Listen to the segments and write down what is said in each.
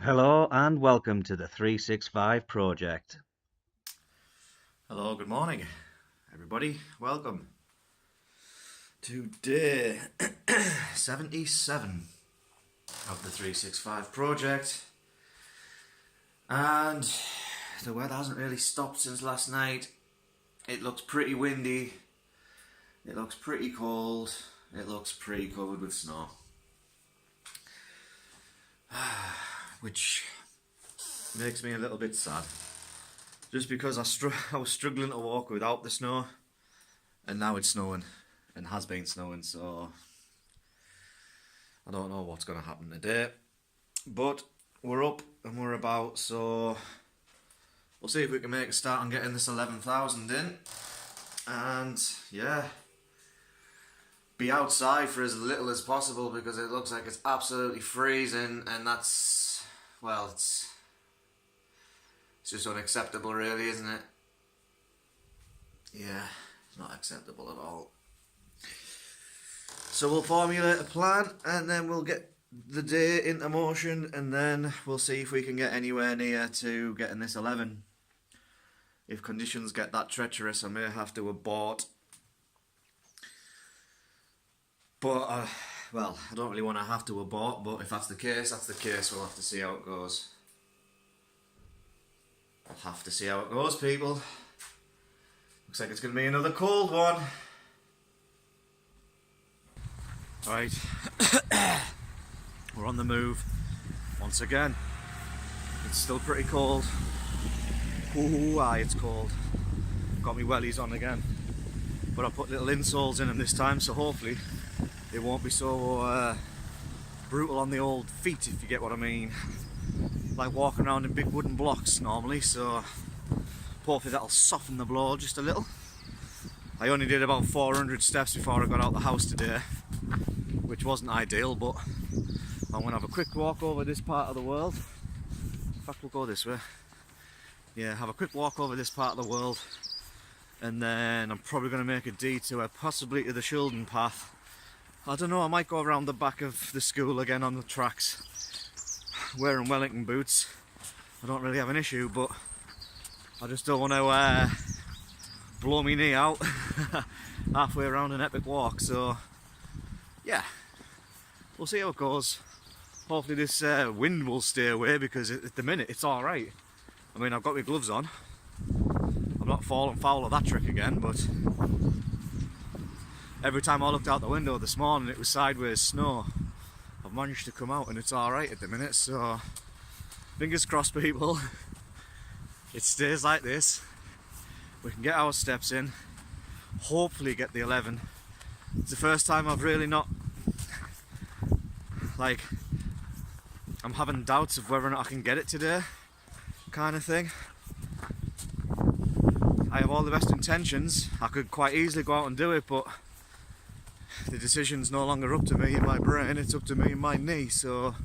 Hello and welcome to the 365 project. Hello, good morning, everybody. Welcome to day 77 of the 365 project. And the weather hasn't really stopped since last night. It looks pretty windy. It looks pretty cold. It looks pretty covered with snow. Which makes me a little bit sad. Just because I was struggling to walk without the snow, and now it's snowing, and has been snowing, so I don't know what's going to happen today. But we're up and we're about, so we'll see if we can make a start on getting this 11,000 in, and yeah, be outside for as little as possible because it looks like it's absolutely freezing, and that's, well, it's just unacceptable, really, isn't it? Yeah, it's not acceptable at all. So we'll formulate a plan and then we'll get the day into motion, and then we'll see if we can get anywhere near to getting this 11. If conditions get that treacherous, I may have to abort. But, well, I don't really want to have to abort, but if that's the case, that's the case. We'll have to see how it goes. I'll have to see how it goes, people. Looks like it's going to be another cold one. Right. We're on the move once again. It's still pretty cold. Ooh, aye, it's cold. Got me wellies on again. But I put little insoles in them this time, so hopefully they won't be so brutal on the old feet, if you get what I mean. Like walking around in big wooden blocks normally, so hopefully that'll soften the blow just a little. I only did about 400 steps before I got out the house today, which wasn't ideal, but I'm going to have a quick walk over this part of the world. In fact, we'll go this way. Yeah, have a quick walk over this part of the world, and then I'm probably going to make a detour, possibly to the Shildon path. I don't know, I might go around the back of the school again on the tracks. Wearing Wellington boots, I don't really have an issue, but I just don't want to blow my knee out halfway around an epic walk. So yeah, we'll see how it goes. Hopefully this wind will stay away, because at the minute it's alright. I mean, I've got my gloves on. I'm not falling foul of that trick again, but every time I looked out the window this morning it was sideways snow. I've managed to come out and it's alright at the minute, so fingers crossed, people. It stays like this. We can get our steps in, hopefully get the 11. It's the first time I've really not, like, I'm having doubts of whether or not I can get it today, kind of thing. I have all the best intentions. I could quite easily go out and do it, but the decision's no longer up to me in my brain, it's up to me in my knee, so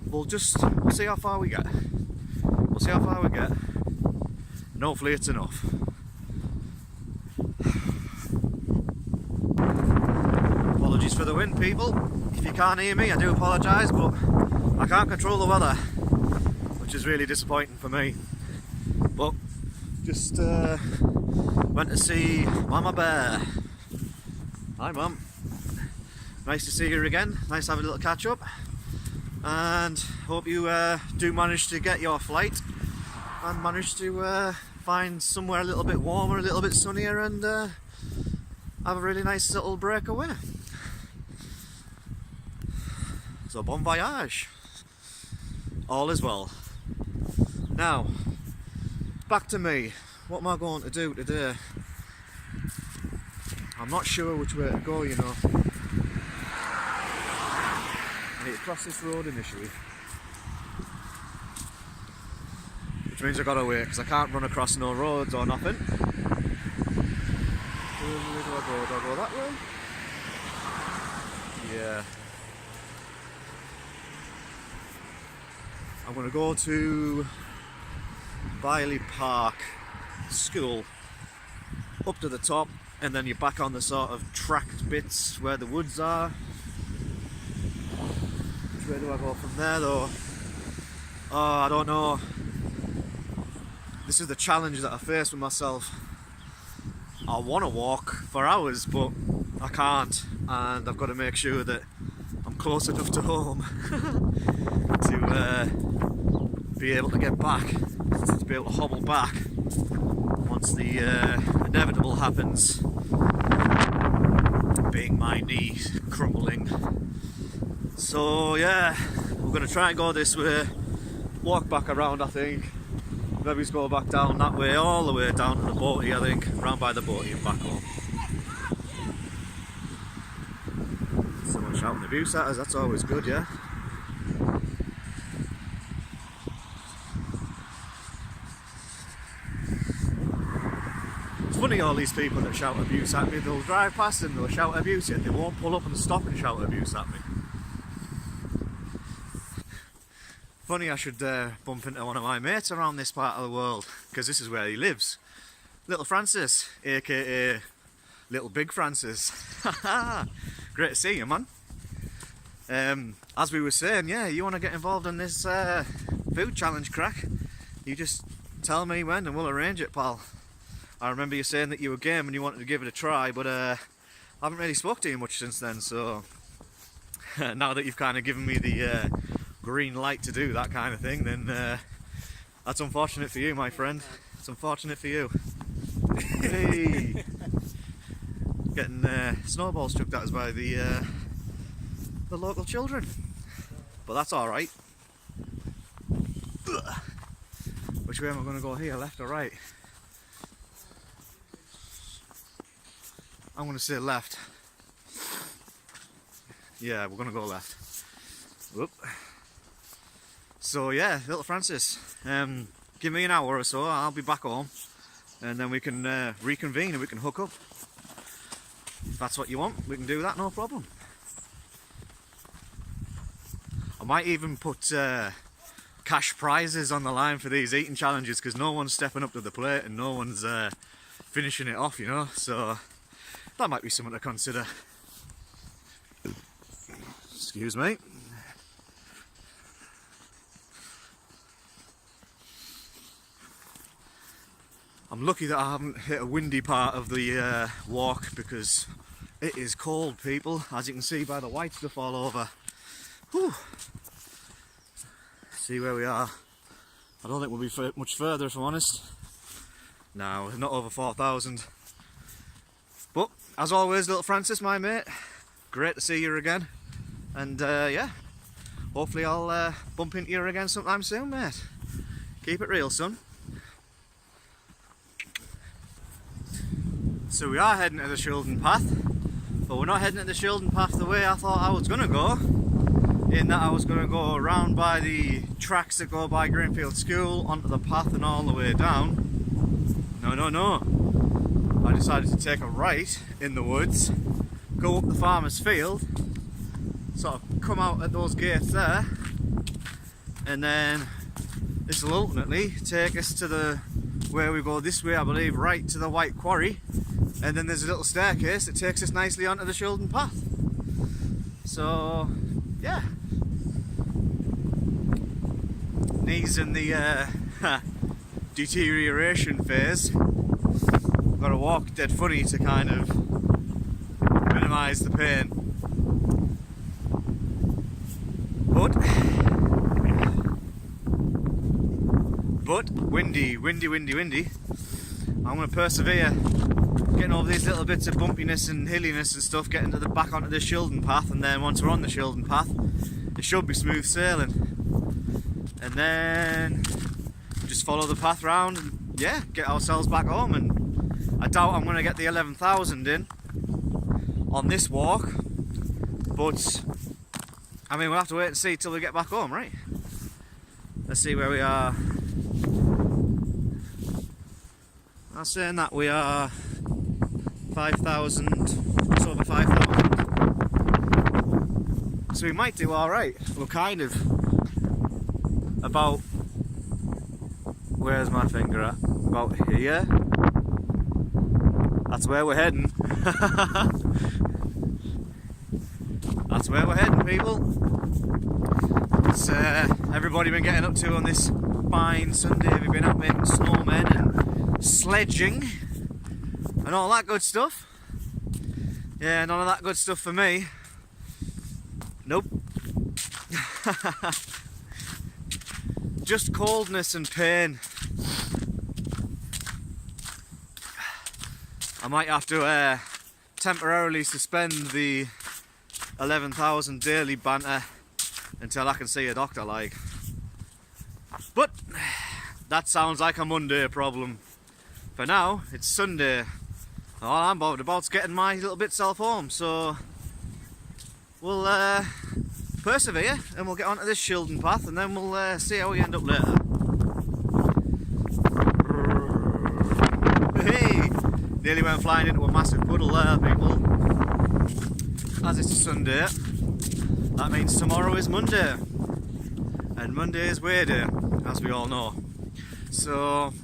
we'll see how far we get. We'll see how far we get, and hopefully it's enough. Apologies for the wind, people. If you can't hear me, I do apologise, but I can't control the weather, which is really disappointing for me. But just went to see Mama Bear. Hi, Mum. Nice to see you again. Nice to have a little catch up. And hope you do manage to get your flight and manage to find somewhere a little bit warmer, a little bit sunnier, and have a really nice little breakaway. So bon voyage. All is well. Now, back to me. What am I going to do today? I'm not sure which way to go, you know. I need to cross this road initially, which means I've got to wait because I can't run across no roads or nothing. Where do I go? Do I go that way? Yeah. I'm going to go to Biley Park School, up to the top, and then you're back on the sort of tracked bits where the woods are. Where do I go from there though? Oh, I don't know. This is the challenge that I face with myself. I want to walk for hours, but I can't, and I've got to make sure that I'm close enough to home to be able to get back, to be able to hobble back once the inevitable happens, being my knee crumbling. So yeah, we're going to try and go this way, walk back around I think, maybe just go back down that way, all the way down to the boatie I think, round by the boatie and back home. Someone shouting abuse at us, that's always good, yeah? It's funny, all these people that shout abuse at me, they'll drive past and they'll shout abuse yet they won't pull up and stop and shout abuse at me. Funny, I should bump into one of my mates around this part of the world, because this is where he lives. Little Francis, aka Little Big Francis. Great to see you, man. As we were saying, yeah, you want to get involved in this food challenge crack, you just tell me when and we'll arrange it, pal. I remember you saying that you were game and you wanted to give it a try, but I haven't really spoke to you much since then, so now that you've kind of given me the green light to do that kind of thing, then that's unfortunate for you, my friend. It's unfortunate for you. Hey. Getting snowballs chucked at us by the local children, but that's all right. Which way am I going to go here, left or right? I'm going to say left. Yeah, we're going to go left. Whoop. So yeah, Little Francis, give me an hour or so, I'll be back home, and then we can reconvene and we can hook up. If that's what you want, we can do that, no problem. I might even put cash prizes on the line for these eating challenges, because no one's stepping up to the plate and no one's finishing it off, you know, so that might be something to consider. Excuse me. I'm lucky that I haven't hit a windy part of the walk, because it is cold, people, as you can see by the white stuff all over. Whew. See where we are. I don't think we'll be much further, if I'm honest. No, not over 4,000. But as always, Little Francis, my mate, great to see you again, and yeah, hopefully I'll bump into you again sometime soon, mate. Keep it real, son. So we are heading to the Shildon Path, but we're not heading to the Shildon Path the way I thought I was going to go, in that I was going to go around by the tracks that go by Greenfield School, onto the path and all the way down. No. I decided to take a right in the woods, go up the farmer's field, sort of come out at those gates there, and then this will ultimately take us to the, where we go this way, I believe, right to the White Quarry, and then there's a little staircase that takes us nicely onto the Shildon Path. So yeah, knees in the deterioration phase. Got to walk dead funny to kind of minimise the pain, but windy. I'm going to persevere, getting over these little bits of bumpiness and hilliness and stuff, getting to the back onto the Shildon Path, and then once we're on the Shildon Path, it should be smooth sailing. And then just follow the path round and yeah, get ourselves back home. And I doubt I'm going to get the 11,000 in on this walk, but I mean, we'll have to wait and see till we get back home, right? Let's see where we are. I'm saying that we are 5,000, just over 5,000. So we might do alright. We're kind of about, where's my finger at? About here. That's where we're heading. That's where we're heading, people. What's everybody been getting up to on this fine Sunday? Have you been out making snowmen and sledging and all that good stuff? Yeah, none of that good stuff for me. Nope. Just coldness and pain. I might have to temporarily suspend the 11,000 daily banter until I can see a doctor, like. But that sounds like a Monday problem. For now, it's Sunday. All I'm bothered about is getting my little bit self home, so we'll persevere and we'll get onto this shielding path and then we'll see how we end up later. Hey! Nearly went flying into a massive puddle there, people. As it's a Sunday, that means tomorrow is Monday. And Monday is weigh day, as we all know. So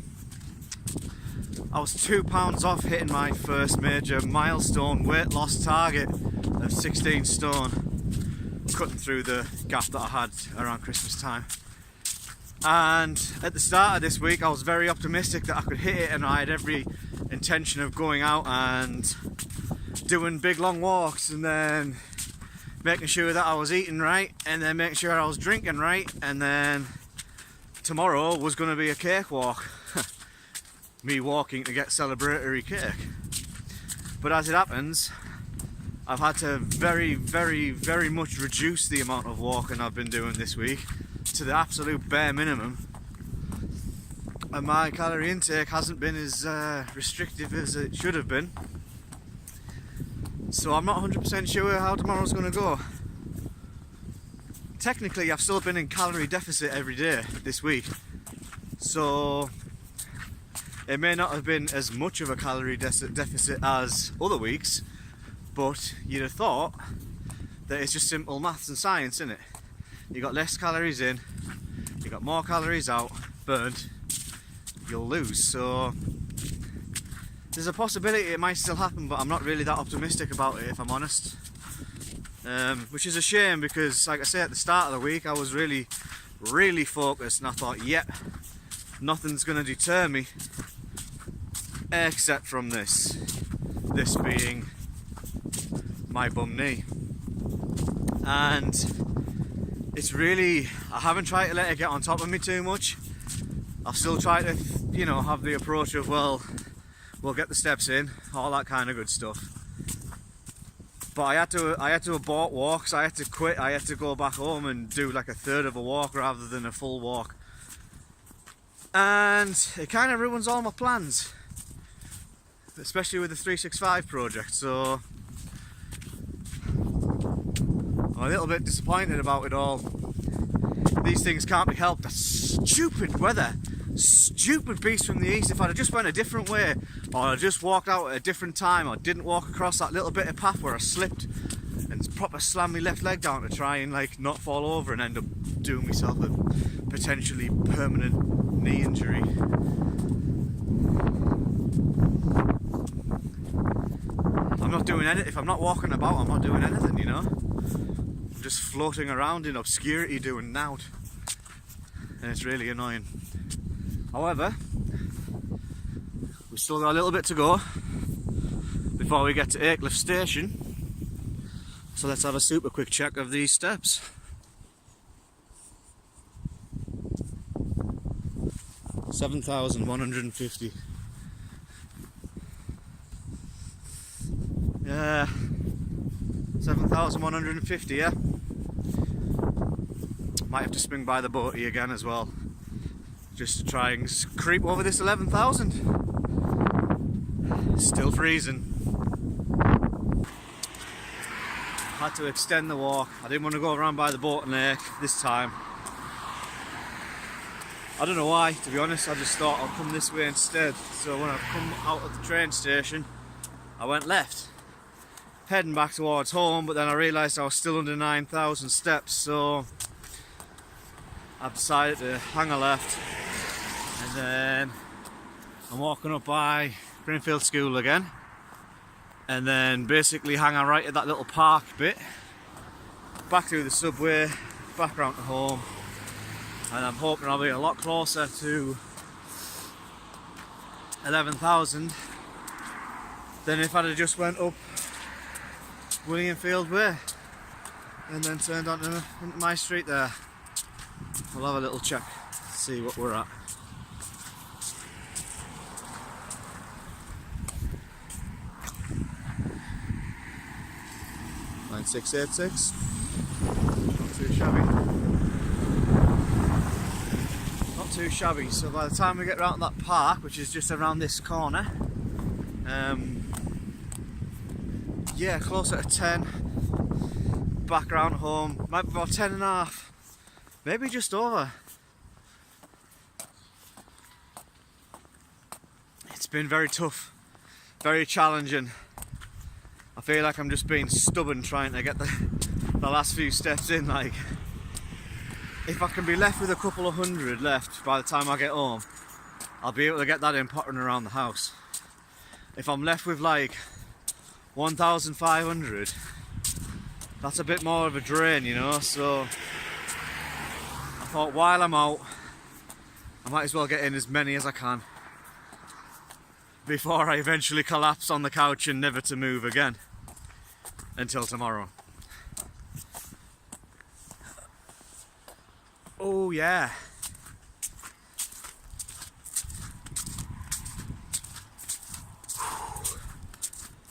I was 2 pounds off hitting my first major milestone weight loss target of 16 stone, cutting through the gap that I had around Christmas time. And at the start of this week I was very optimistic that I could hit it, and I had every intention of going out and doing big long walks and then making sure that I was eating right and then making sure I was drinking right, and then tomorrow was going to be a cake walk. Me walking to get celebratory cake. But as it happens, I've had to very much reduce the amount of walking I've been doing this week to the absolute bare minimum, and my calorie intake hasn't been as restrictive as it should have been. So I'm not 100% sure how tomorrow's going to go. Technically I've still been in calorie deficit every day this week, so it may not have been as much of a calorie deficit as other weeks, but you'd have thought that it's just simple maths and science, isn't it? You got less calories in, you got more calories out, burned, you'll lose. So there's a possibility it might still happen, but I'm not really that optimistic about it, if I'm honest. Which is a shame, because like I say, at the start of the week I was really focused, and I thought, yep, nothing's going to deter me except from this being my bum knee. And it's really, I haven't tried to let it get on top of me too much. I've still tried to, you know, have the approach of, well, we'll get the steps in, all that kind of good stuff. But I had to abort walks. I had to quit. I had to go back home and do like a third of a walk rather than a full walk, and it kind of ruins all my plans, especially with the 365 project. So I'm a little bit disappointed about it all. These things can't be helped. That stupid weather, stupid beast from the east. If I'd have just went a different way, or I just walked out at a different time, or didn't walk across that little bit of path where I slipped and proper slammed my left leg down to try and like not fall over and end up doing myself a potentially permanent knee injury. I'm not doing anything. If I'm not walking about, I'm not doing anything, you know. I'm just floating around in obscurity doing naught, and it's really annoying. However, we've still got a little bit to go before we get to Aycliffe Station, so let's have a super quick check of these steps. $7,150. Yeah, 7,150, yeah. Might have to swing by the boatie again as well, just to try and creep over this 11,000. Still freezing. Had to extend the walk. I didn't want to go around by the boat lake this time. I don't know why, to be honest. I just thought I'll come this way instead. So when I come out of the train station, I went left, heading back towards home, but then I realised I was still under 9,000 steps, so I decided to hang a left, and then I'm walking up by Greenfield School again, and then basically hang a right at that little park bit, back through the subway, back round to home, and I'm hoping I'll be a lot closer to 11,000 than if I'd have just went up Williamfield Way and then turned onto my street there. We'll have a little check, see what we're at. $9,686. Not too shabby. Not too shabby. So by the time we get round that park, which is just around this corner, yeah, closer to 10. Back round home, might be about 10 and a half, maybe just over. It's been very tough, very challenging. I feel like I'm just being stubborn trying to get the last few steps in. Like, if I can be left with a couple of hundred left by the time I get home, I'll be able to get that in pottering around the house. If I'm left with like 1,500, that's a bit more of a drain, you know, so I thought while I'm out, I might as well get in as many as I can before I eventually collapse on the couch and never to move again until tomorrow. Oh yeah.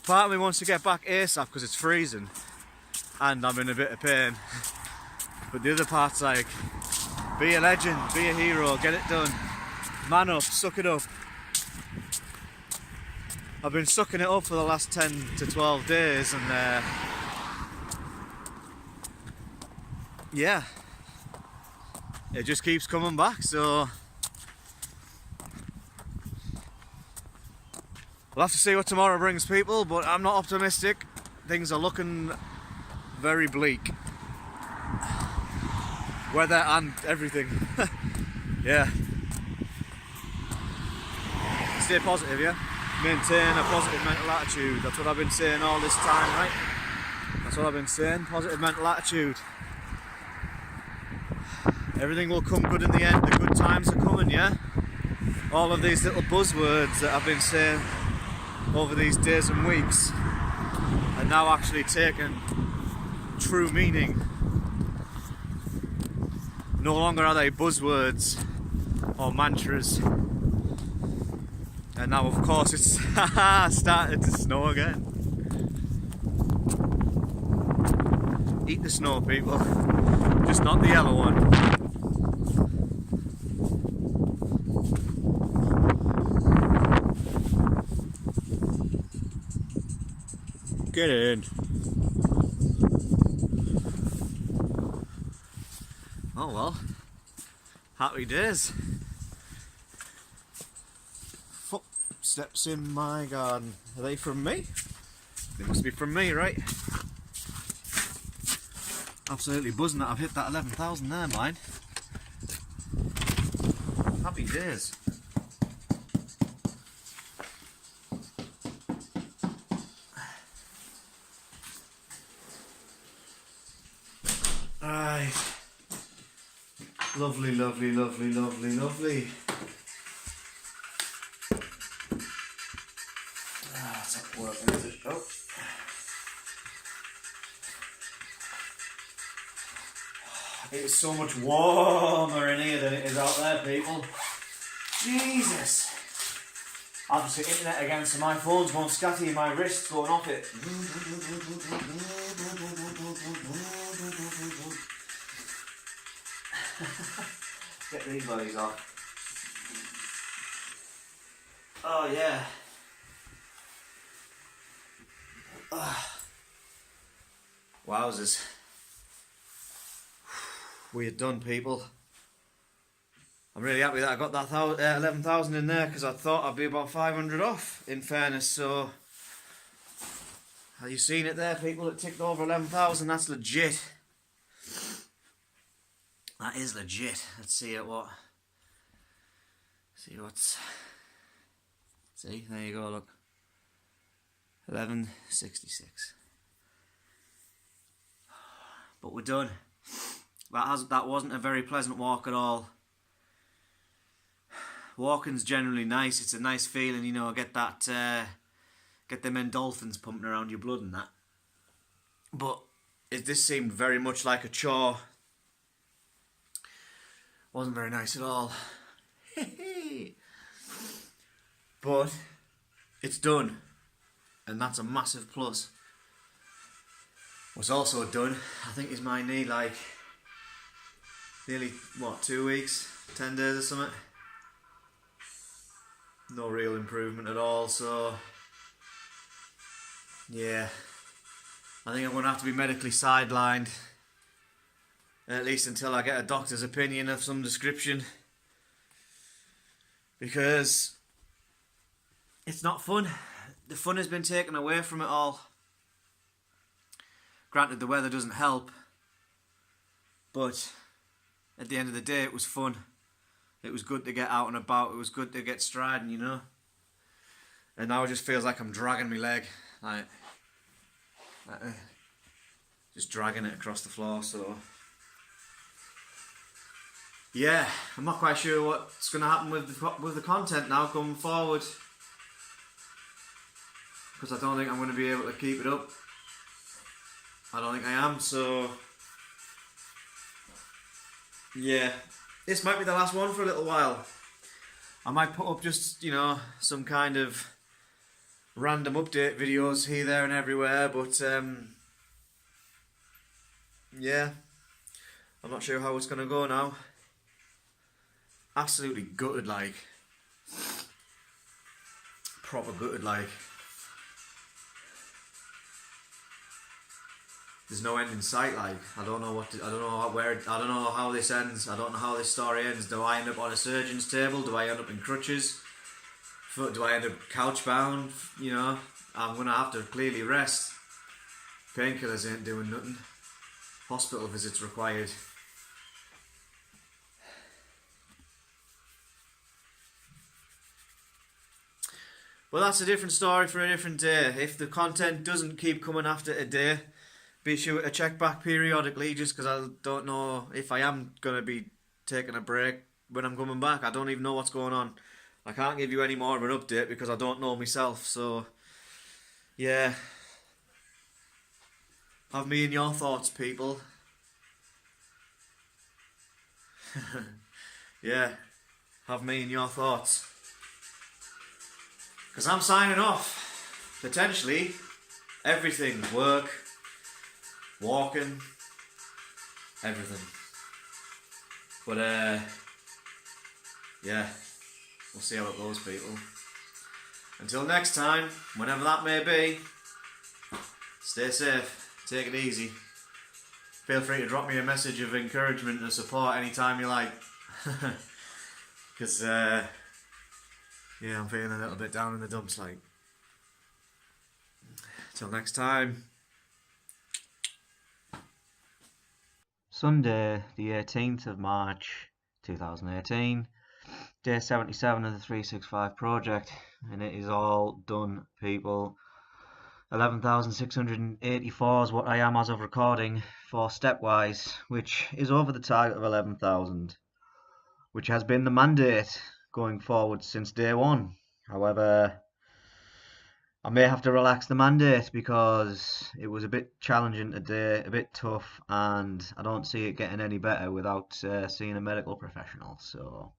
Part of me wants to get back ASAP because it's freezing and I'm in a bit of pain, but the other part's like, be a legend, be a hero, get it done, man up, suck it up. I've been sucking it up for the last 10 to 12 days and yeah, it just keeps coming back, so we'll have to see what tomorrow brings, people, but I'm not optimistic. Things are looking very bleak. Weather and everything. Yeah. Stay positive, yeah? Maintain a positive mental attitude. That's what I've been saying all this time, right? That's what I've been saying. Positive mental attitude. Everything will come good in the end. The good times are coming, yeah? All of these little buzzwords that I've been saying over these days and weeks are now actually taking true meaning. No longer are they buzzwords or mantras. And now of course it's started to snow again. Eat the snow, people. Just not the yellow one. Get in. Oh well, happy days. Footsteps in my garden. Are they from me? They must be from me, right? Absolutely buzzing that I've hit that 11,000 there, mine. Happy days. Right. Lovely, lovely, lovely, lovely, lovely. It's not working, is it? Oh. It's so much warmer in here than it is out there, people. Jesus. I've just hit internet again, so my phone's going scatty and my wrist's going off it. Get these buddies off. Oh yeah. Wowzers. We're done, people. I'm really happy that I got that 11,000 in there because I thought I'd be about 500 off, in fairness. So, have you seen it there, people? It ticked over 11,000. That's legit. That is legit. Let's see at what. See what's. See, there you go. Look, 1166. But we're done. that wasn't a very pleasant walk at all. Walking's generally nice. It's a nice feeling, you know, get them endorphins pumping around your blood and that. But this seemed very much like a chore. Wasn't very nice at all. But it's done, and that's a massive plus. What's also done, I think, is my knee, like nearly 2 weeks, 10 days or something. No real improvement at all, so yeah, I think I'm going to have to be medically sidelined, at least until I get a doctor's opinion of some description, because it's not fun. The fun has been taken away from it all. Granted, the weather doesn't help, but at the end of the day, it was fun. It was good to get out and about. It was good to get striding, you know. And now it just feels like I'm dragging my leg, just dragging it across the floor. So yeah, I'm not quite sure what's going to happen with the content now going forward, because I don't think I'm going to be able to keep it up. I don't think I am. So yeah, this might be the last one for a little while. I might put up just, you know, some kind of random update videos here, there and everywhere, but yeah, I'm not sure how it's going to go now. Absolutely gutted, like. Proper gutted, like. There's no end in sight, like. I don't know how this ends. I don't know how this story ends. Do I end up on a surgeon's table? Do I end up in crutches? Do I end up couch bound? You know, I'm gonna have to clearly rest. Painkillers ain't doing nothing. Hospital visits required. Well, that's a different story for a different day. If the content doesn't keep coming after a day, be sure to check back periodically, just because I don't know if I am going to be taking a break when I'm coming back. I don't even know what's going on. I can't give you any more of an update because I don't know myself. So, yeah. Have me in your thoughts, people. Yeah. Have me in your thoughts. Because I'm signing off. Potentially. Everything. Work. Walking, everything. But yeah, we'll see how it goes, people. Until next time, whenever that may be, stay safe, take it easy. Feel free to drop me a message of encouragement and support anytime you like. Because yeah, I'm feeling a little bit down in the dumps, like. Till next time. Sunday, the 18th of March 2018, day 77 of the 365 project, and it is all done, people. 11,684 is what I am as of recording for Stepwise, which is over the target of 11,000, which has been the mandate going forward since day one. However, I may have to relax the mandate because it was a bit challenging today, a bit tough, and I don't see it getting any better without seeing a medical professional. So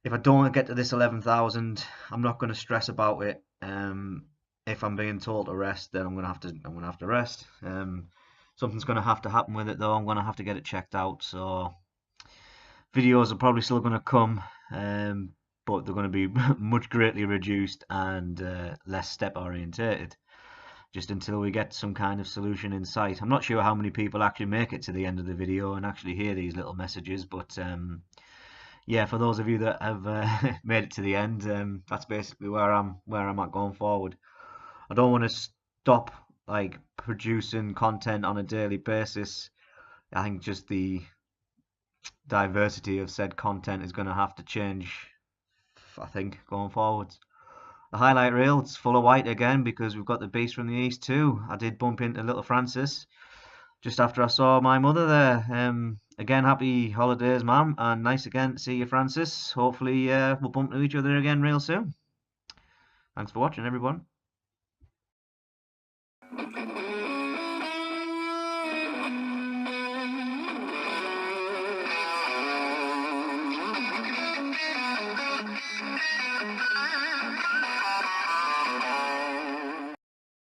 if I don't get to this 11,000, I'm not going to stress about it. If I'm being told to rest, then I'm going to have to rest. Something's going to have to happen with it, though. I'm going to have to get it checked out. So videos are probably still going to come. But they're going to be much greatly reduced and less step orientated, just until we get some kind of solution in sight. I'm not sure how many people actually make it to the end of the video and actually hear these little messages, but yeah, for those of you that have made it to the end, that's basically where I'm at going forward. I don't want to stop like producing content on a daily basis. I think just the diversity of said content is going to have to change, I think, going forwards. The highlight reel, it's full of white again because we've got the beast from the east too. I did bump into little Francis. just after I saw my mother there. Again, happy holidays, ma'am, and nice again to see you, Francis. Hopefully, we'll bump into each other again real soon. Thanks for watching, everyone.